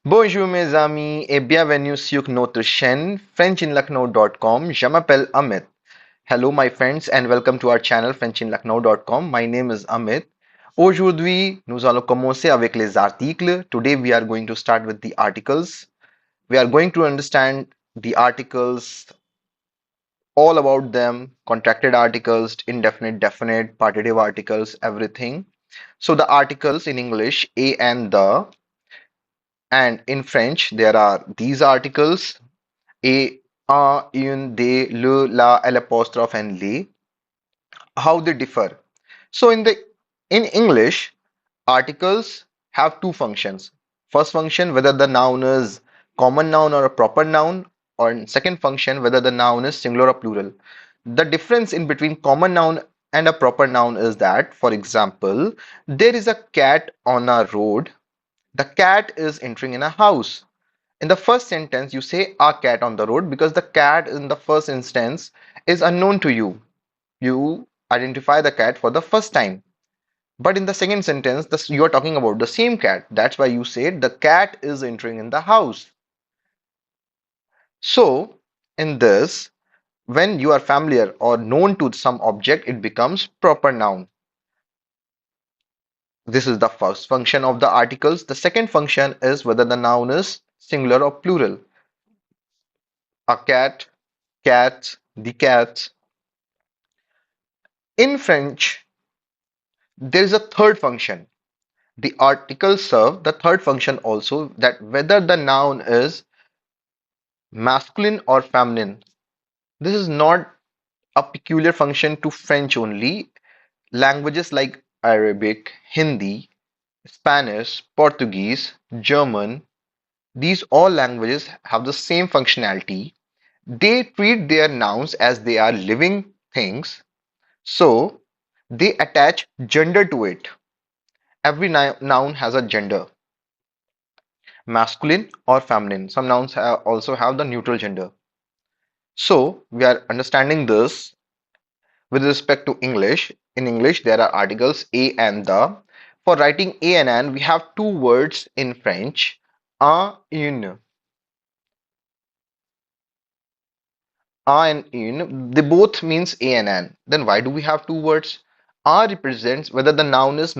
Bonjour mes amis et bienvenue sur notre chaîne frenchinlucknow.com. Je m'appelle Amit. Hello my friends and welcome to our channel frenchinlucknow.com. My name is Amit. Aujourd'hui, nous allons commencer avec les articles. Today we are going to start with the articles. We are going to understand the articles, all about them, contracted articles, indefinite, definite, partitive articles, everything. So the articles in English, a and the, and in French, there are these articles a, une, de, le, la, l apostrophe, and les. How they differ? So in English, articles have two functions. First function, whether the noun is common noun or a proper noun, or in second function, whether the noun is singular or plural. The difference in between common noun and a proper noun is that, for example, there is a cat on a road. The cat is entering in a house. In the first sentence, you say a cat on the road because the cat in the first instance is unknown to you. You identify the cat for the first time. But in the second sentence, you are talking about the same cat. That's why you say the cat is entering in the house. So, in this, when you are familiar or known to some object, it becomes proper noun. This is the first function of the articles. The second function is whether the noun is singular or plural. A cat, cats, the cats. In French, there is a third function. The articles serve the third function also, that whether the noun is masculine or feminine. This is not a peculiar function to French only. Languages like Arabic, Hindi, Spanish, Portuguese, German, these all languages have the same functionality. They treat their nouns as they are living things, so they attach gender to it. Every noun has a gender, masculine or feminine. Some nouns also have the neutral gender. So we are understanding this with respect to English. In English, there are articles a and the. For writing a and an, we have two words in French, un, une. Un and une, they both means a and an. Then why do we have two words? A represents whether the noun is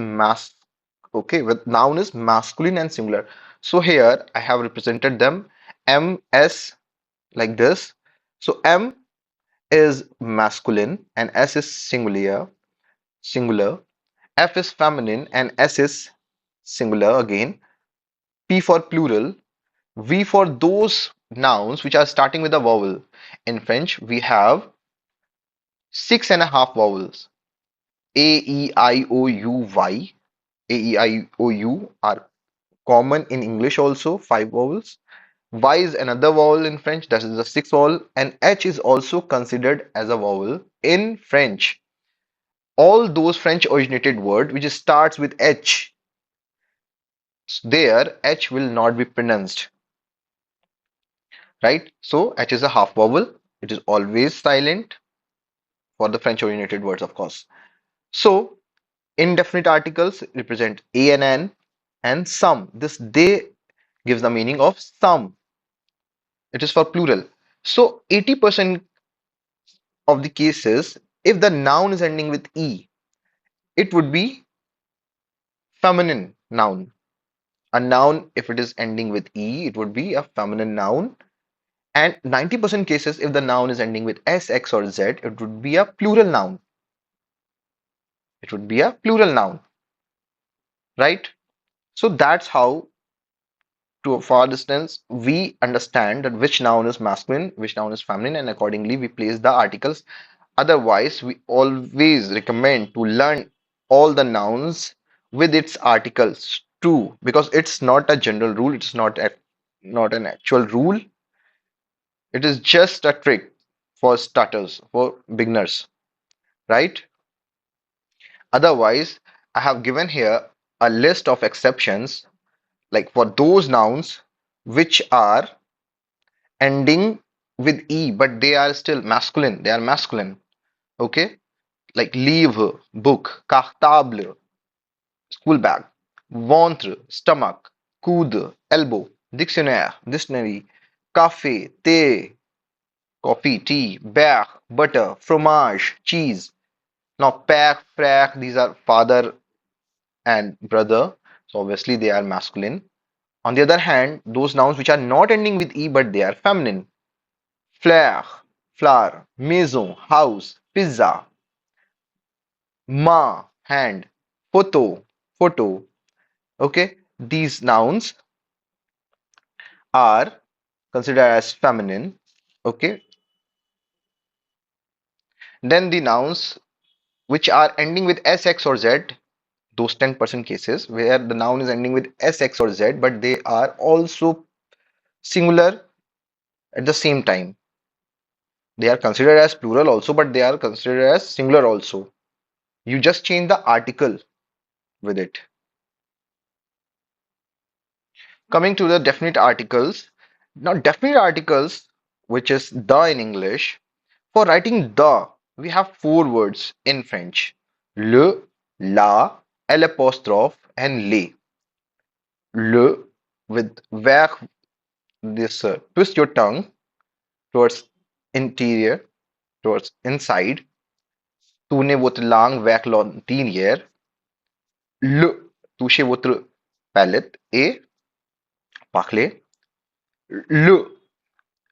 okay, with noun is masculine and singular. So here I have represented them M, S, like this. So M is masculine and S is singular. F is feminine and S is singular again. P for plural. V for those nouns which are starting with a vowel. In French, we have 6.5 vowels. A, E, I, O, U, Y. A, E, I, O, U are common in English also, 5 vowels. Y is another vowel in French, that is the sixth vowel, and H is also considered as a vowel in French. All those French originated word which starts with H, there H will not be pronounced, right? So H is a half vowel. It is always silent for the French originated words, of course. So indefinite articles represent a and an and some. This they gives the meaning of some. It is for plural. So 80% of the cases, if the noun is ending with E, it would be feminine noun. A noun, if it is ending with E, it would be a feminine noun. And 90% cases, if the noun is ending with S, X, or Z, it would be a plural noun. It would be a plural noun, right? So that's how, to a far distance, we understand that which noun is masculine, which noun is feminine, and accordingly we place the articles. Otherwise, we always recommend to learn all the nouns with its articles too, because it's not a general rule, it's not an actual rule. It is just a trick for starters, for beginners, right? Otherwise, I have given here a list of exceptions, like for those nouns which are ending with E, but they are still masculine. They are masculine. Okay, like livre, book, cartable, school bag, ventre, stomach, coude, elbow. dictionnaire, dictionary, café, thé, coffee, tea, beurre, butter, fromage, cheese. Now, père, frère, these are father and brother, so obviously they are masculine. On the other hand, those nouns which are not ending with e but they are feminine. Fleur, flower, maison, house, pizza, ma, hand, photo, photo. Okay, these nouns are considered as feminine. Okay, then the nouns which are ending with s, x, or z, those 10% cases where the noun is ending with s, x, or z, but they are also singular at the same time. They are considered as plural also, but they are considered as singular also. You just change the article with it. Coming to the definite articles. Now, definite articles, which is the in English, for writing the, we have four words in French: le, la, l apostrophe, and les. Le, with where this twist your tongue towards interior, towards inside. Tune votre langue vers l'intérieur. Le, touchez votre palate et parlez. Le,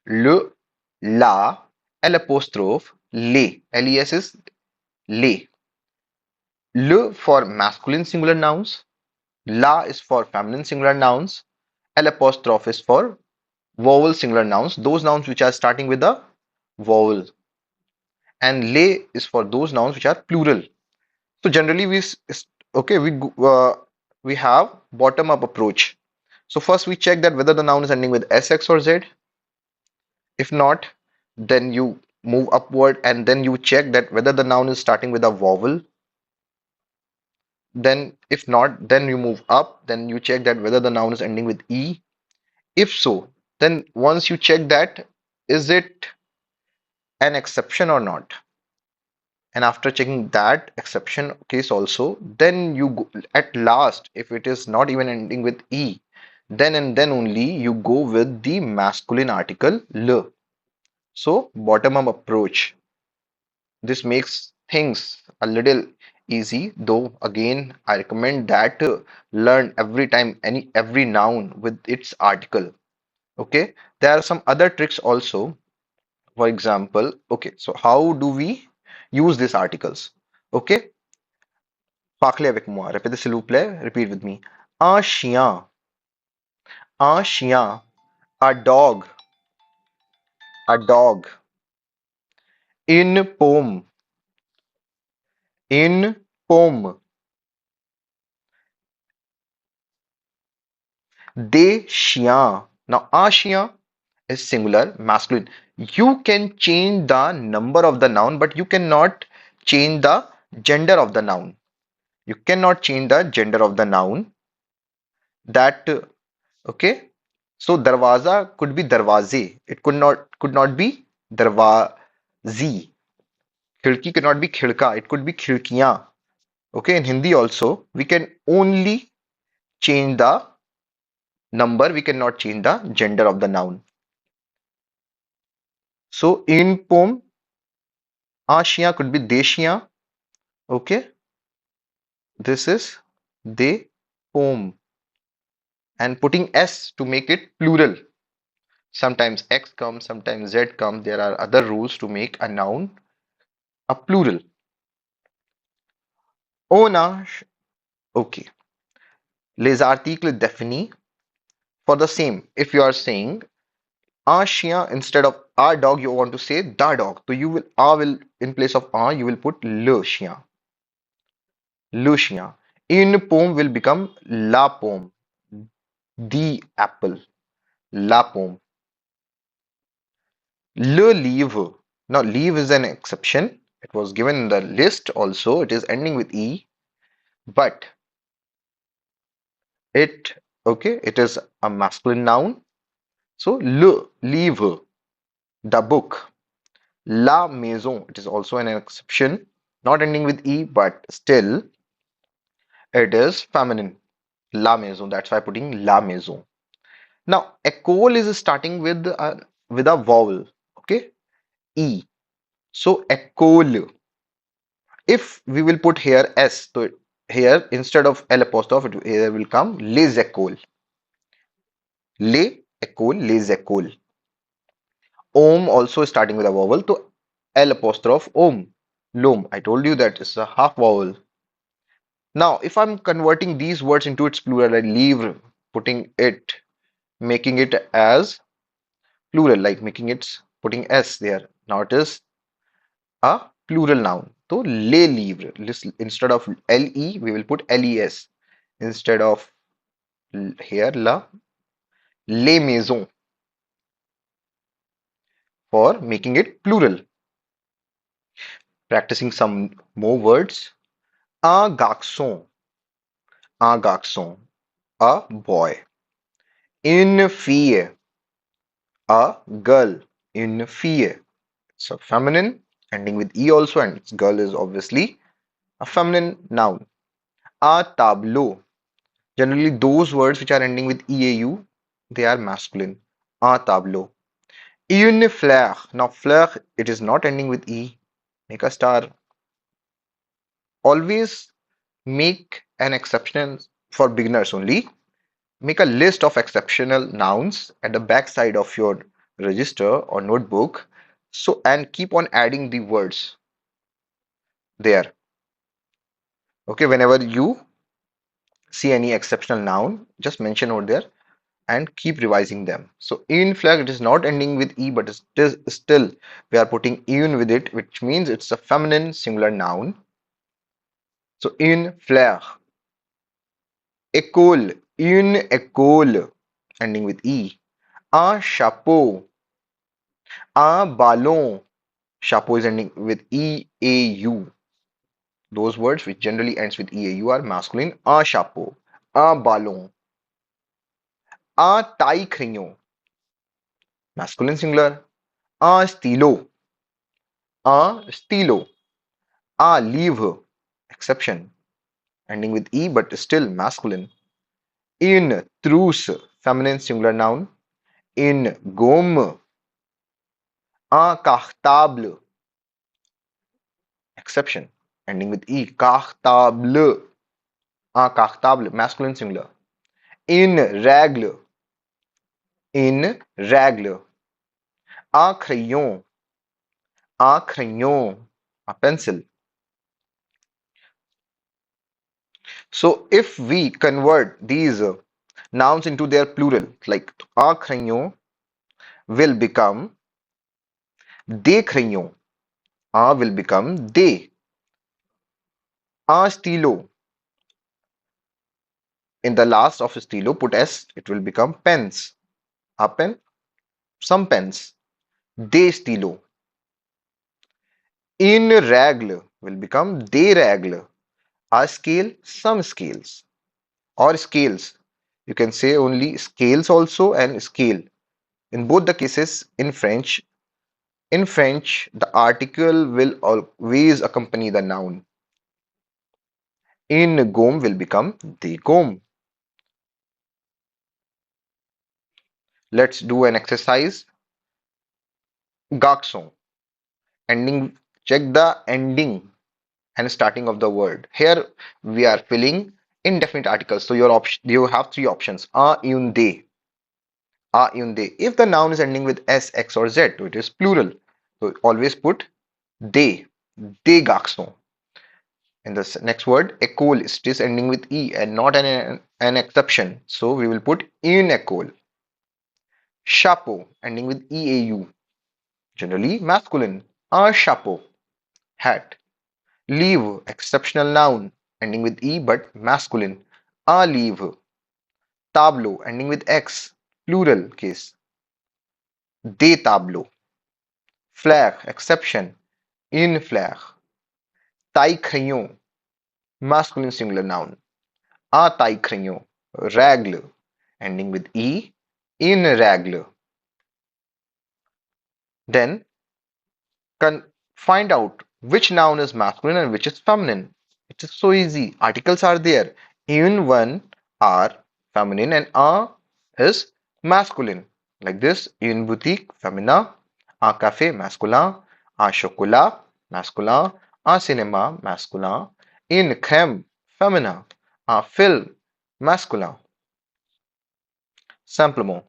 le, la, l'apostrophe, les. Les is les. Le for masculine singular nouns. La is for feminine singular nouns. L'apostrophe is for vowel singular nouns. Those nouns which are starting with a vowel. And les is for those nouns which are plural. So generally okay we have bottom up approach. So first we check that whether the noun is ending with s, x, or z. If not, then you move upward and then you check that whether the noun is starting with a vowel. Then if not, then you move up. Then you check that whether the noun is ending with e. If so, then once you check that, is it an exception or not? And after checking that exception case also, then you go, at last, if it is not even ending with e, then and then only you go with the masculine article le. So bottom up approach. This makes things a little easy, though again I recommend that learn every time every noun with its article. Okay, there are some other tricks also. For example, okay, so how do we use these articles? Okay, parlez avec moi. Répétez s'il vous plaît. Repeat with me. Un chien, un chien, a dog, a dog. Une pomme, une pomme. Des chiens. Now, un chien is singular, masculine. You can change the number of the noun, but you cannot change the gender of the noun. You cannot change the gender of the noun. That okay. So darwaza could be darwaze. It could not be darwazi. Khidki cannot be khidka. It could be khidkiyan. Okay. In Hindi also, we can only change the number. We cannot change the gender of the noun. So in poem, ashiya could be deshiya. Okay. This is de poem. And putting s to make it plural. Sometimes x comes, sometimes z comes. There are other rules to make a noun a plural. Ona, okay. Les articles définis for the same. If you are saying un chien instead of a dog, you want to say the dog. So you will a will in place of a you will put le chien. Le chien. Une pomme will become la pomme. The apple. La pomme. Le livre. Now leave is an exception. It was given in the list also. It is ending with e, but it okay. It is a masculine noun. So le livre, the book. La maison, it is also an exception, not ending with e, but still it is feminine. La maison, that's why putting la maison. Now, école is starting with a vowel, okay? E. So, école. If we will put here S, so here instead of L apostrophe, here will come les écoles. Les écoles, les écoles. Om also starting with a vowel, so L apostrophe om. Lom. I told you that it's a half vowel. Now, if I'm converting these words into its plural, I leave putting it, making it as plural, like making it putting S there. Now it is a plural noun. So les livres. Instead of le, we will put les. Instead of here la, les maisons for making it plural. Practicing some more words. Un garçon, a boy. Une fille, a girl. Une fille. It's a feminine ending with e also, and its girl is obviously a feminine noun. A tableau. Generally, those words which are ending with eau, they are masculine. A tableau. Une fleur. Now, fleur, it is not ending with e. Make a star. Always make an exception for beginners only. Make a list of exceptional nouns at the back side of your register or notebook. So, and keep on adding the words there. Okay, whenever you see any exceptional noun, just mention over there and keep revising them. So in flag, it is not ending with e, but it is still we are putting un with it, which means it's a feminine singular noun. So in fleur, école, une école, ending with e. Un chapeau, un ballon. Chapeau is ending with e a u. Those words which generally ends with e a u are masculine. Un chapeau, un ballon, un taille crayon, masculine singular. Un stylo, un stylo. Un livre, exception, ending with e but still masculine. Une trousse, feminine singular noun. Une gomme. Un cartable, exception, ending with e. Cartable. Un cartable, masculine singular. Une règle. Une règle. Un crayon. Un crayon. A pencil. So if we convert these nouns into their plural, like un crayon will become des crayons. Un will become des. Un stylo. In the last of stylo, put s, it will become pens. A pen, some pens. Des stylos. Une règle will become des règles. A scale, some scales. Or scales. You can say only scales also and scale. In both the cases, in French, the article will always accompany the noun. Une gomme will become des gommes. Let's do an exercise. Garçon. Ending, check the ending and starting of the word. Here we are filling indefinite articles. So you have three options. A, un, they. A, un, they. If the noun is ending with s, x, or z, it is plural. So always put they. Des garçons. In the next word, école, it is ending with e and not an exception. So we will put une école. Chapeau, ending with eau. Generally masculine. Un chapeau. Hat. Leave, exceptional noun, ending with e but masculine. Un livre. Tableau, ending with x, plural case. Des tableaux. Fleur, exception. Une fleur. Taille crayon, masculine singular noun. Un taille crayon. Règle, ending with e. Une règle. Then find out which noun is masculine and which is feminine. It is so easy. Articles are there. Une one are feminine and a is masculine. Like this, une boutique, féminin, un café, masculin, un chocolat, masculin, un cinéma, masculin, une crème, féminin, un film, masculin. Simplement,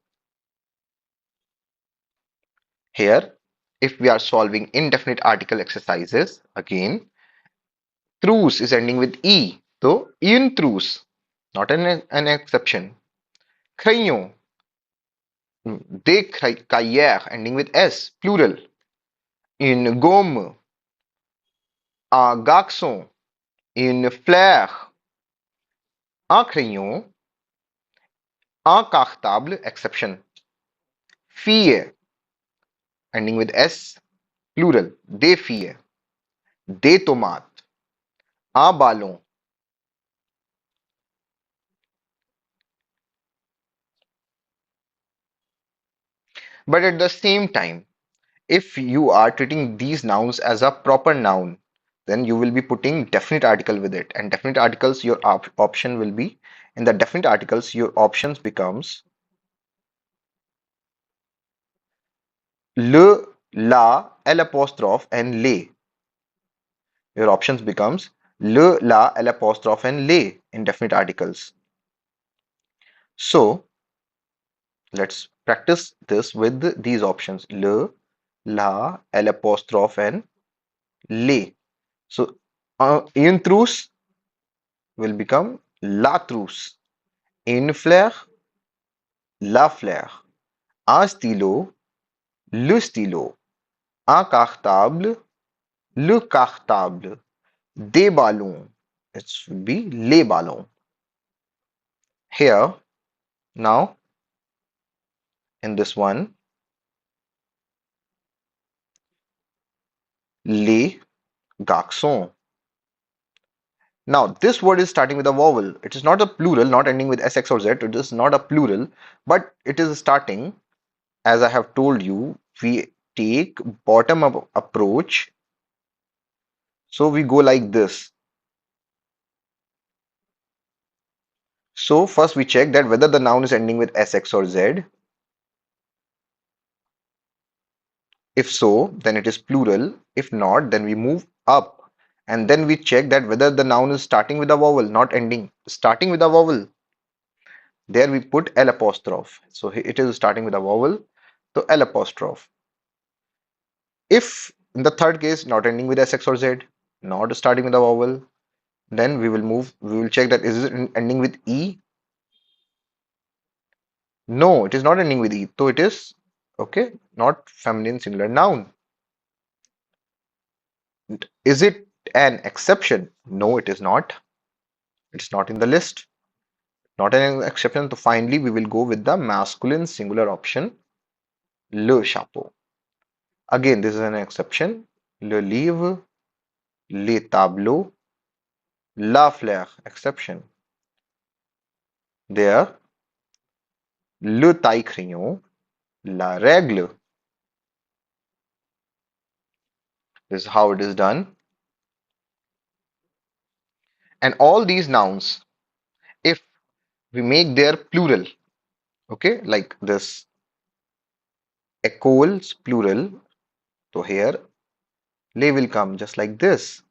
here, if we are solving indefinite article exercises, again, trousse is ending with E, so une trousse, not an exception. Crayon, des cahiers ending with S, plural. Une gomme, un garçon, une fleur, un crayon, un cartable, exception. Fille, ending with S, plural. Des filles, des tomates, un ballon. But at the same time, if you are treating these nouns as a proper noun, then you will be putting definite article with it. And definite articles, your option will be, in the definite articles, your options becomes le, la, l'apostrophe, and les. Your options becomes le, la, l'apostrophe, and les in definite articles. So let's practice this with these options: le, la, l'apostrophe, and les. So une trousse will become la trousse. Une fleur, la fleur. Un stylo, le stylo. Un cartable, le cartable. Des ballons, it should be les ballons. Here, now, in this one, les garçons. Now, this word is starting with a vowel. It is not a plural, not ending with SX or Z. It is not a plural, but it is starting, as I have told you, we take bottom up approach. So we go like this. So first we check that whether the noun is ending with SX or Z. If so, then it is plural. If not, then we move up. And then we check that whether the noun is starting with a vowel, not ending. Starting with a vowel. There we put L apostrophe. So it is starting with a vowel. So L apostrophe. If in the third case, not ending with SX or Z, not starting with a vowel, then we will check that is it ending with E? No, it is not ending with E. So it is, okay, not feminine singular noun. Is it an exception? No, it is not. It's not in the list. Not an exception. So finally, we will go with the masculine singular option, le chapeau. Again, this is an exception. Le livre, les tableaux, la fleur, exception. There, le taille crayon, la règle. This is how it is done. And all these nouns, if we make their plural, okay, like this, écoles plural. So here, les will come just like this.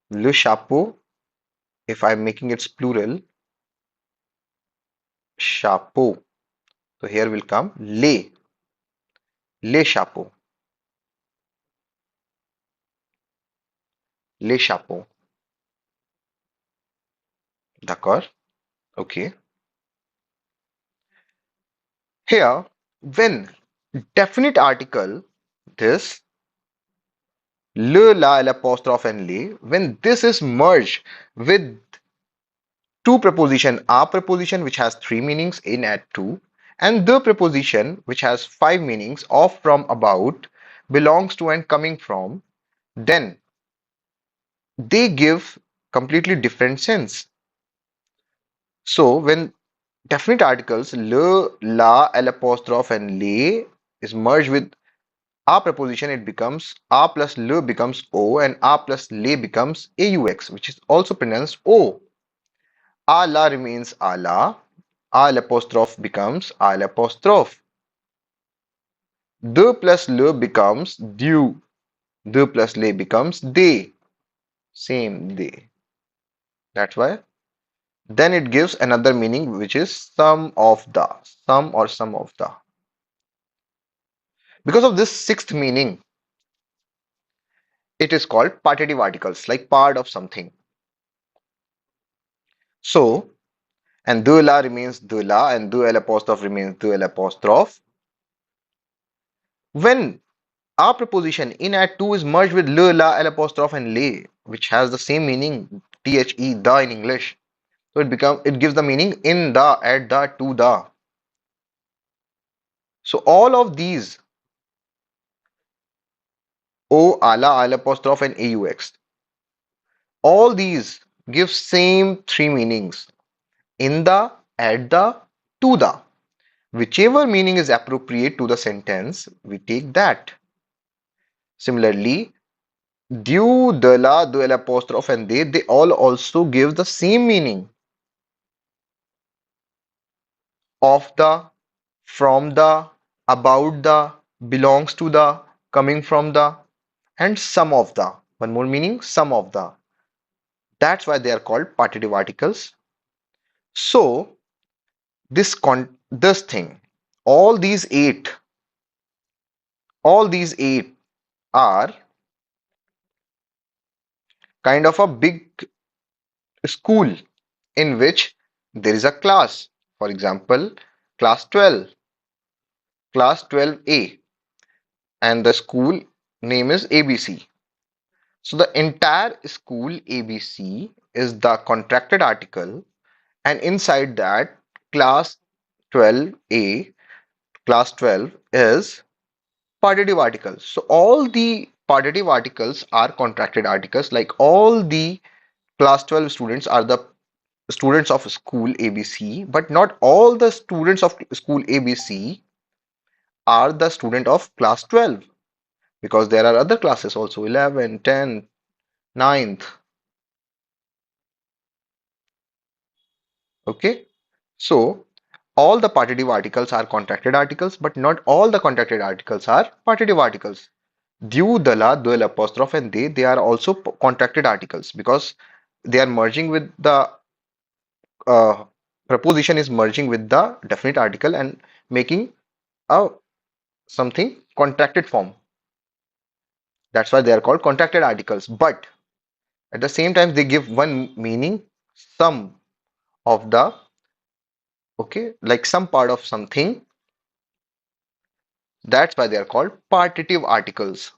Le chapeau, if I'm making its plural, chapeau. So here will come les chapeaux, les chapeaux. D'accord? Okay. Here, when definite article, this le, la, l'apostrophe, and les, when this is merged with two preposition, a preposition which has three meanings, in, at, to, and the preposition which has five meanings, of, from, about, belongs to, and coming from, then they give completely different sense. So when definite articles le, la, l'apostrophe, and les is merged with a preposition, it becomes a plus le becomes o, and a plus le becomes aux, which is also pronounced o. Ala remains ala. Al apostrophe becomes al apostrophe. De plus le becomes du. De plus le becomes they. Same they. That's why. Then it gives another meaning which is some of the. Some or some of the. Because of this sixth meaning, it is called partitive articles, like part of something. So, and de la remains de la and de l apostrophe remains de l apostrophe. When our preposition in at 2 is merged with le, la, l apostrophe and le, which has the same meaning, the, the in English. So it gives the meaning in the, at the, to the. So all of these o, ala, al apostrophe and aux, all these give same three meanings in the, at the, to the. Whichever meaning is appropriate to the sentence, we take that. Similarly, du, de la, de l apostrophe and they all also give the same meaning of the, from the, about the, belongs to the, coming from the, and some of the. One more meaning, some of the. That's why they are called partitive articles. So this thing, all these eight, all these eight are kind of a big school in which there is a class. For example, class 12, class 12A, and the school name is ABC. So the entire school ABC is the contracted article, and inside that, class 12A, class 12 is partitive articles. So all the partitive articles are contracted articles, like all the class 12 students are the students of school ABC, but not all the students of school ABC are the student of class 12, because there are other classes also, 11, 10, ninth. Okay, so all the partitive articles are contracted articles, but not all the contracted articles are partitive articles. Du, dala, dual apostrophe, and they are also contracted articles because they are merging with the uh, preposition is merging with the definite article and making a something contracted form. That's why they are called contracted articles. But at the same time, they give one meaning, some of the, okay, like some part of something. That's why they are called partitive articles.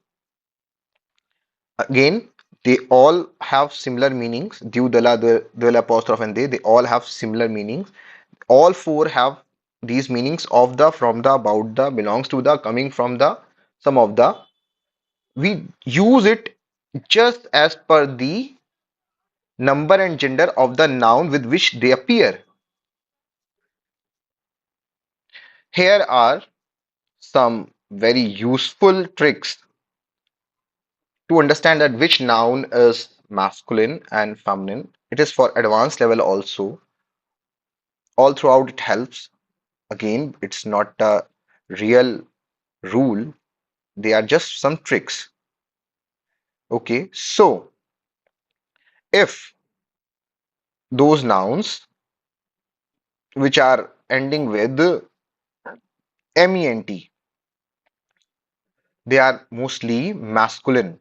Again, they all have similar meanings. Du, dala, dual apostrophe, and they all have similar meanings. All four have these meanings of the, from the, about the, belongs to the, coming from the, some of the. We use it just as per the number and gender of the noun with which they appear. Here are some very useful tricks to understand that which noun is masculine and feminine. It is for advanced level also. All throughout it helps. Again, it's not a real rule. They are just some tricks. Okay, so if those nouns which are ending with ment, they are mostly masculine.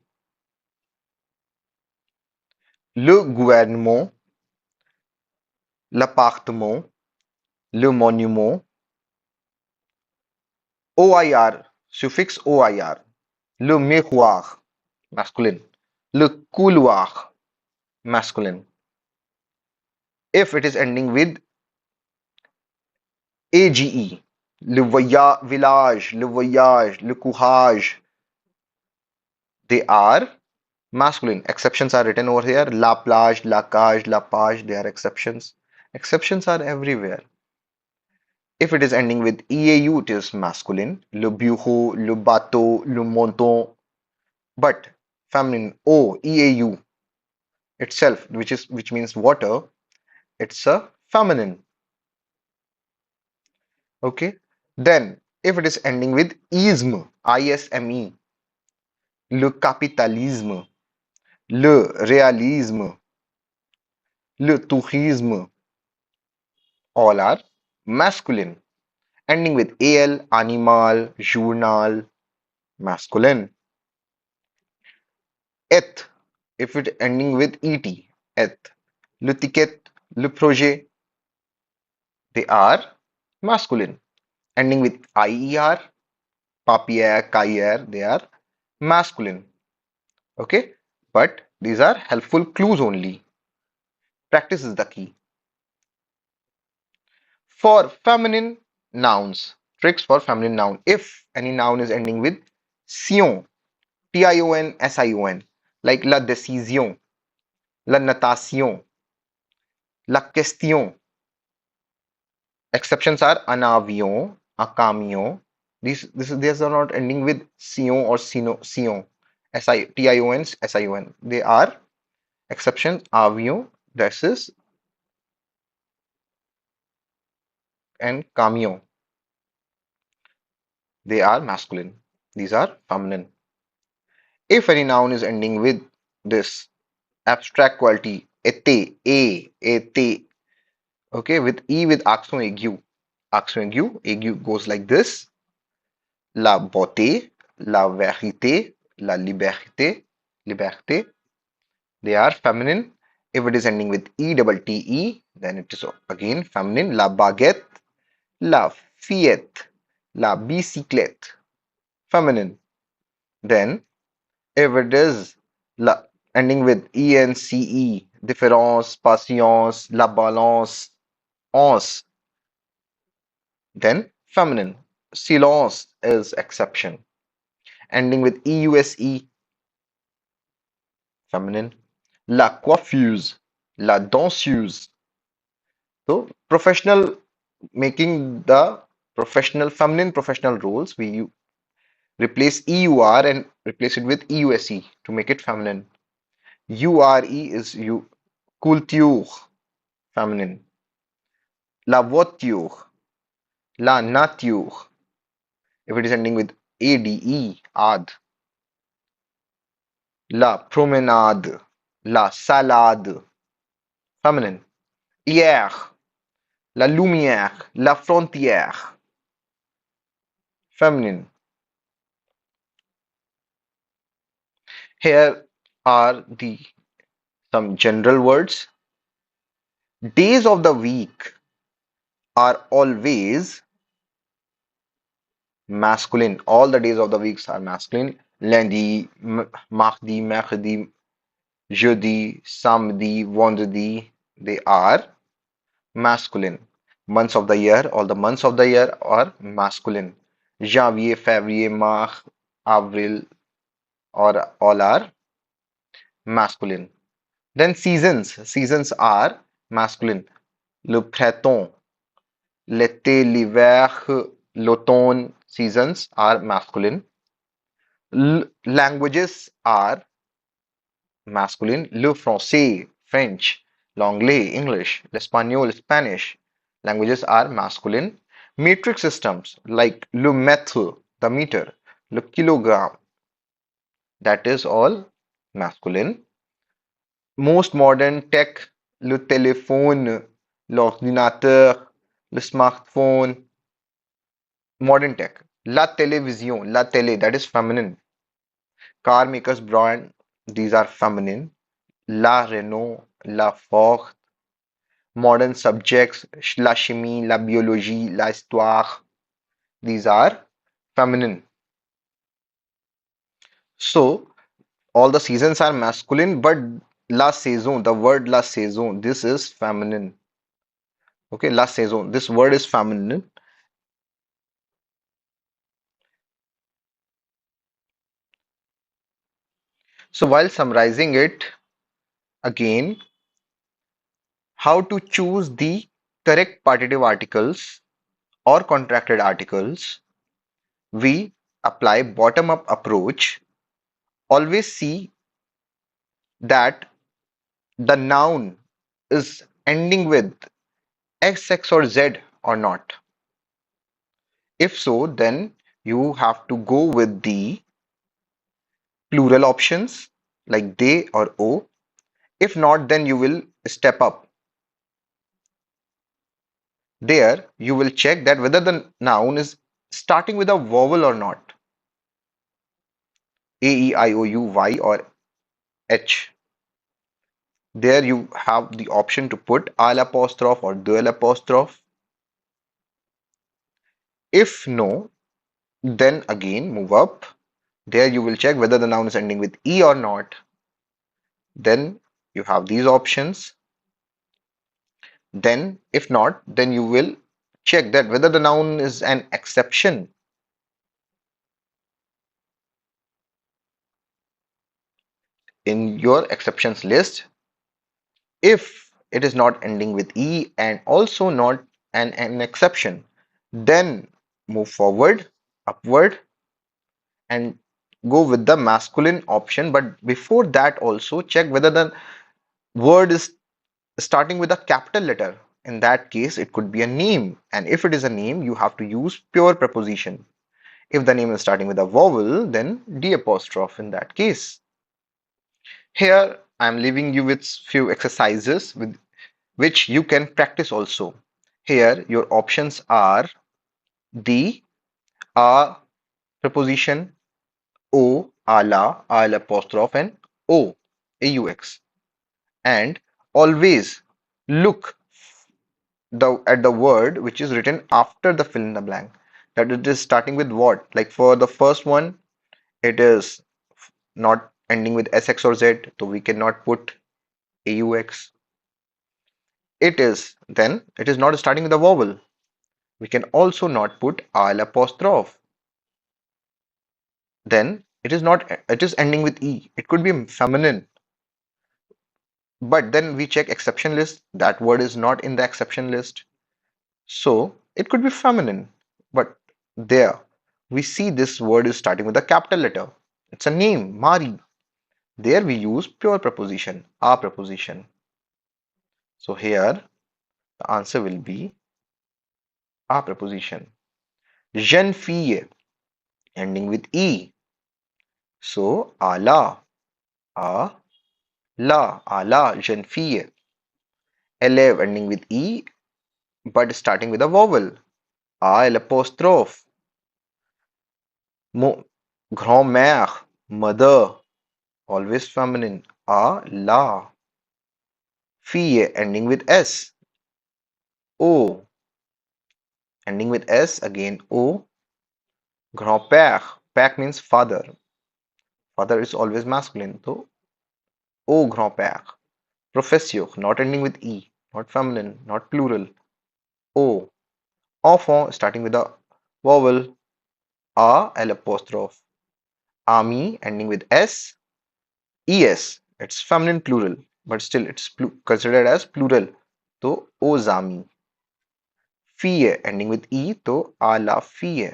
Le gouvernement, l'appartement, le monument, OIR, suffix OIR, le miroir, masculine, le couloir, masculine. If it is ending with AGE, village, le voyage, le courage, they are masculine. Exceptions are written over here. La plage, la cage, la page, they are exceptions. Exceptions are everywhere. If it is ending with EAU, it is masculine. Le bureau, le bateau, le monton. But feminine O, EAU itself, which means water, It's a feminine. Okay. Then, if it is ending with isme, isme, le capitalisme, le réalisme, le tourisme, all are masculine. Ending with al, animal, journal, masculine. Et, if it ending with et, et, le ticket, le projet, they are masculine. Ending with ier, papier, cahier, they are masculine. Okay, but these are helpful clues only. Practice is the key. For feminine nouns, tricks for feminine noun. If any noun is ending with sion, tion, like la décision, la natation, la question. Exceptions are an avion, a camion. These are not ending with sion or sino, sion, tion. They are exception avion, this is, and camion. They are masculine. These are feminine. If any noun is ending with this abstract quality, ete, okay, with e with accent aigu goes like this: la beauté, la vérité, la liberté. They are feminine. If it is ending with e, then it is again feminine. La baguette, la fillette, la bicyclette, feminine. Then if it is la ending with ence, différence, patience, la balance, once, then feminine. Silence is exception. Ending with euse, feminine. La coiffeuse, la danseuse. So professional, making the professional feminine professional roles, we replace eur and replace it with euse to make it feminine. Ure is you culture, feminine. La voiture, la nature. If it is ending with ad, la promenade, la salade, feminine. Hier, la lumière, la frontière, feminine. Here are the some general words. Days of the week are always masculine. All the days of the weeks are masculine. Lundi, mardi, mercredi, jeudi, samedi, vendredi, they are masculine. Months of the year, all the months of the year are masculine. Janvier, February, March, Avril, or all are masculine. Then seasons are masculine. Le printemps, l'été, l'hiver, l'automne, seasons are masculine. Languages are masculine. Le français, French. L'anglais, English. L'espagnol, Spanish. Languages are masculine. Metric systems like le mètre, the meter. Le kilogramme, that is all masculine. Most modern tech, le téléphone, l'ordinateur, le smartphone, modern tech. La télévision, la télé, that is feminine. Car makers brand, these are feminine. La Renault, la Ford. Modern subjects, la chimie, la biologie, la histoire, these are feminine. So all the seasons are masculine, but la saison, the word la saison, this is feminine. Okay, la saison, this word is feminine. So while summarizing it again, how to choose the correct partitive articles or contracted articles, we apply bottom-up approach. Always see that the noun is ending with X, X or Z or not? If so, then you have to go with the plural options like they or O. If not, then you will step up. There, you will check that whether the noun is starting with a vowel or not. A, E, I, O, U, Y or H. There you have the option to put al apostrophe or the apostrophe. If no, then again move up. There you will check whether the noun is ending with E or not. Then you have these options. Then, if not, then you will check that whether the noun is an exception. In your exceptions list, if it is not ending with E and also not an exception, then move forward, upward, and go with the masculine option. But before that, also check whether the word is starting with a capital letter. In that case, it could be a name. And if it is a name, you have to use pure preposition. If the name is starting with a vowel, then D apostrophe in that case. Here, I'm leaving you with few exercises with which you can practice also. Here, your options are the, a preposition, O, ala, al apostrophe, and O, aux. And always look at the word which is written after the fill in the blank. That it is starting with what? Like for the first one, it is not ending with SX or Z, so we cannot put AUX. It is not starting with a vowel. We can also not put al apostrophe. Then it is ending with E. It could be feminine. But then we check exception list. That word is not in the exception list. So it could be feminine. But there we see this word is starting with a capital letter. It's a name, Mari. There we use pure preposition, a preposition. So here the answer will be a preposition. Jeune fille ending with E. So ala, a, ala, jeune fille. Élève ending with E but starting with a vowel. A l'apostrophe. Grand-mère, mother, always feminine. A la. Fille ending with S. O ending with S again O. Grand-père. Père means father. Father is always masculine. So O grand-père. Professeur not ending with E. Not feminine. Not plural. O. Enfant starting with a vowel. A l'apostrophe. Ami ending with S. Es, it's feminine plural, but still it's considered as plural. So, ozami. Fie, ending with E, so a la fie.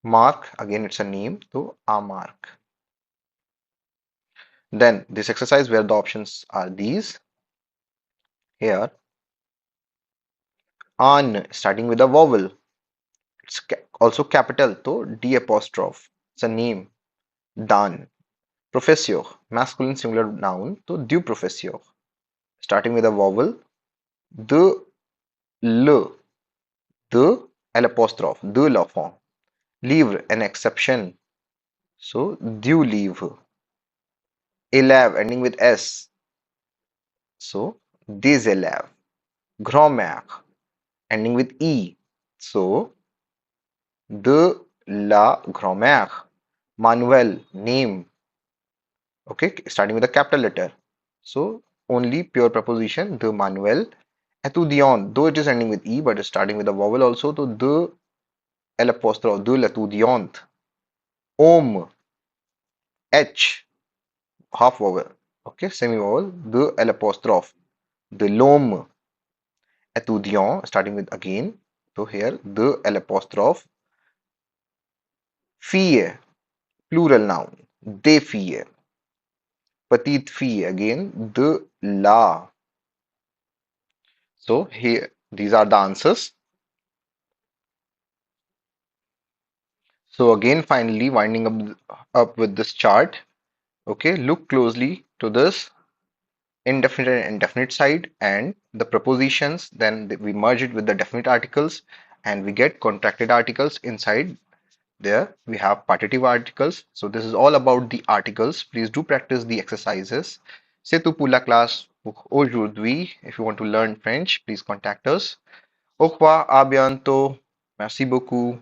Mark, again it's a name, so a mark. Then this exercise where the options are these. Here, an, starting with a vowel. It's also capital, so D apostrophe. It's a name. Dan. Professeur, masculine singular noun, so du professeur. Starting with a vowel. De, le. De, l'apostrophe. De l'enfant. Livre, an exception. So, du livre. Élève, ending with S. So, des élèves. Grand-mère, ending with E. So, de la grand-mère. Manuel, name. Okay, starting with a capital letter. So, only pure preposition, de Manuel. Étudiant, though it is ending with E, but it's starting with a vowel also. So, de l'apostrophe, de l'étudiante. Homme, H. Half vowel, okay, semi vowel, de l'apostrophe, de l'homme, étudiant, starting with again, so here, de l'apostrophe, fille, plural noun, des filles, petite fille, again, de la, So here, these are the answers. So again, finally, winding up with this chart. Okay, look closely to this indefinite and indefinite side and the prepositions. Then we merge it with the definite articles, and we get contracted articles inside. There we have partitive articles. So this is all about the articles. Please do practice the exercises. C'est tout pour la classe pour aujourd'hui. If you want to learn French, please contact us. Au revoir, à bientôt. Merci beaucoup.